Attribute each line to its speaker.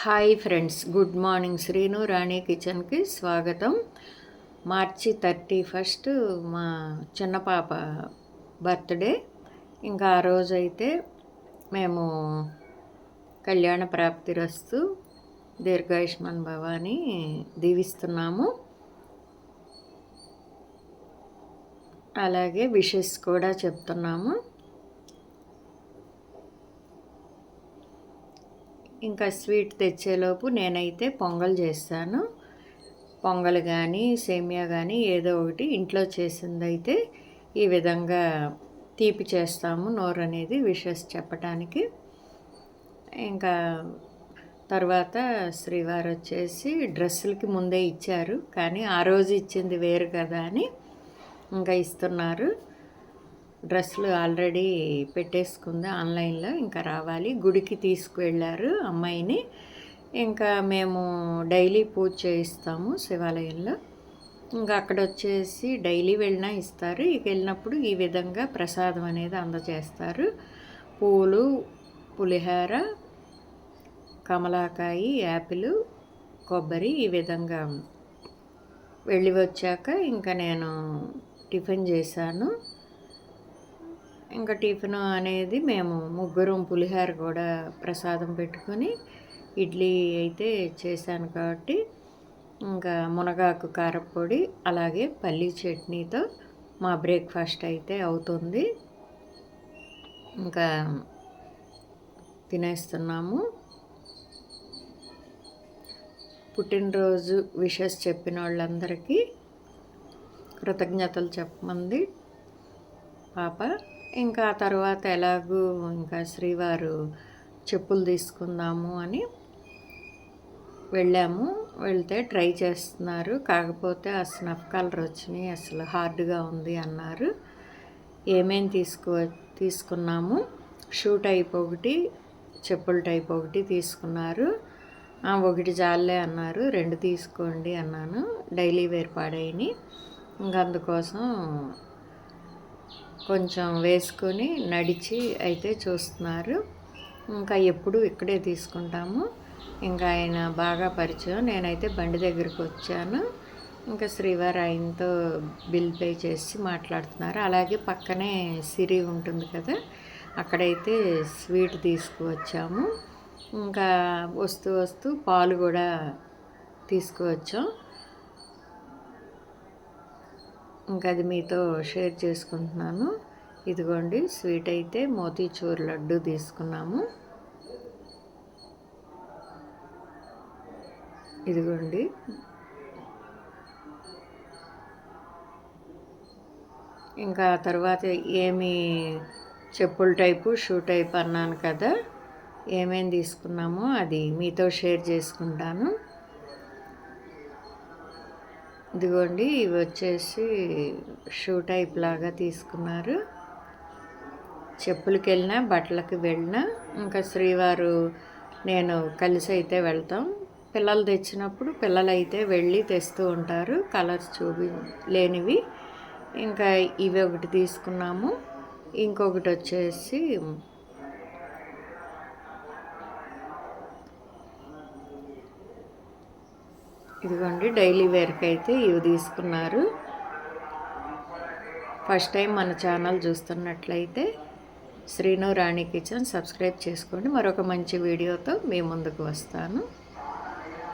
Speaker 1: Hi friends, good morning. Srinu Rani కిచెన్కి స్వాగతం. మార్చి 31 మా చిన్న పాప బర్త్డే. ఇంకా ఆ రోజైతే మేము కళ్యాణ ప్రాప్తిరస్తు దీర్ఘాయుష్మాన్ భవ అని దీవిస్తున్నాము. అలాగే విషెస్ కూడా చెప్తున్నాము. ఇంకా స్వీట్ తెచ్చేలోపు నేనైతే పొంగల్ చేస్తాను. పొంగల్ కానీ సేమియా కానీ ఏదో ఒకటి ఇంట్లో చేసిందైతే ఈ విధంగా తీపి చేస్తాము. నోరు అనేది విషెస్ చెప్పటానికి. ఇంకా తర్వాత శ్రీవారు వచ్చేసి డ్రెస్సులకి ముందే ఇచ్చారు, కానీ ఆ రోజు ఇచ్చింది వేరు కదా అని ఇంకా ఇస్తున్నారు. డ్రెస్సులు ఆల్రెడీ పెట్టేసుకుంది ఆన్లైన్లో, ఇంకా రావాలి. గుడికి తీసుకువెళ్ళారు అమ్మాయిని. ఇంకా మేము డైలీ పూజ చేయిస్తాము శివాలయంలో. ఇంకా అక్కడ వచ్చేసి డైలీ వెళ్ళినా ఇస్తారు. ఇక వెళ్ళినప్పుడు ఈ విధంగా ప్రసాదం అనేది అందజేస్తారు. పూలు, పులిహోర, కమలాకాయ, యాపిల్, కొబ్బరి ఈ విధంగా. వెళ్ళి వచ్చాక ఇంకా నేను టిఫిన్ చేశాను. ఇంకా టిఫిన్ అనేది మేము ముగ్గురం పులిహోర కూడా ప్రసాదం పెట్టుకొని, ఇడ్లీ అయితే చేశాను కాబట్టి ఇంకా మునగాకు కారపొడి అలాగే పల్లీ చట్నీతో మా బ్రేక్ఫాస్ట్ అయితే అవుతుంది. ఇంకా తినేస్తున్నాము. పుట్టినరోజు విషెస్ చెప్పిన వాళ్ళందరికీ కృతజ్ఞతలు చెప్పమంది పాప. ఇంకా ఆ తర్వాత ఎలాగూ ఇంకా శ్రీవారు చెప్పులు తీసుకుందాము అని వెళ్ళాము. వెళ్తే ట్రై చేస్తున్నారు, కాకపోతే ఆ స్నఫ్ కలర్ వచ్చినాయి, అసలు హార్డ్గా ఉంది అన్నారు. ఏమేమి తీసుకున్నాము, షూ టైప్ ఒకటి, చెప్పుల టైప్ ఒకటి తీసుకున్నారు. ఒకటి జాలే అన్నారు, 2 తీసుకోండి అన్నాను. డైలీ వేర్ పాడైని. ఇంకా అందుకోసం కొంచెం వేసుకొని నడిచి అయితే చూస్తున్నారు. ఇంకా ఎప్పుడు ఇక్కడే తీసుకుంటాము. ఇంకా ఆయన బాగా పరిచయం. నేనైతే బండి దగ్గరికి వచ్చాను. ఇంకా శ్రీవారు ఆయనతో బిల్ పే చేసి మాట్లాడుతున్నారు. అలాగే పక్కనే సిరి ఉంటుంది కదా, అక్కడైతే స్వీట్ తీసుకువచ్చాము. ఇంకా వస్తూ పాలు కూడా తీసుకువచ్చాం. ఇంకా అది మీతో షేర్ చేసుకుంటున్నాను. ఇదిగోండి స్వీట్ అయితే మోతీచూర్ లడ్డు తీసుకున్నాము. ఇదిగోండి. ఇంకా తర్వాత ఏమి చెప్పుల టైపు, షూ టైప్ అన్నాను కదా, ఏమేమి తీసుకున్నామో అది మీతో షేర్ చేసుకుంటాను. ఇదిగోండి, ఇవి వచ్చేసి షూ టైప్ లాగా తీసుకున్నారు. చెప్పులకి వెళ్ళినా బట్టలకి వెళ్ళినా ఇంకా శ్రీవారు నేను కలిసి అయితే వెళ్తాం. పిల్లలు తెచ్చినప్పుడు పిల్లలు అయితే వెళ్ళి తెస్తూ ఉంటారు, కలర్స్ లేనివి. ఇంకా ఇవి ఒకటి తీసుకున్నాము. ఇంకొకటి వచ్చేసి ఇదిగోండి, డైలీ వేర్కి అయితే ఇవి తీసుకున్నారు. ఫస్ట్ టైం మన ఛానల్ చూస్తున్నట్లయితే శ్రీను రాణి కిచెన్ సబ్స్క్రైబ్ చేసుకోండి. మరొక మంచి వీడియోతో మీ ముందుకు వస్తాను.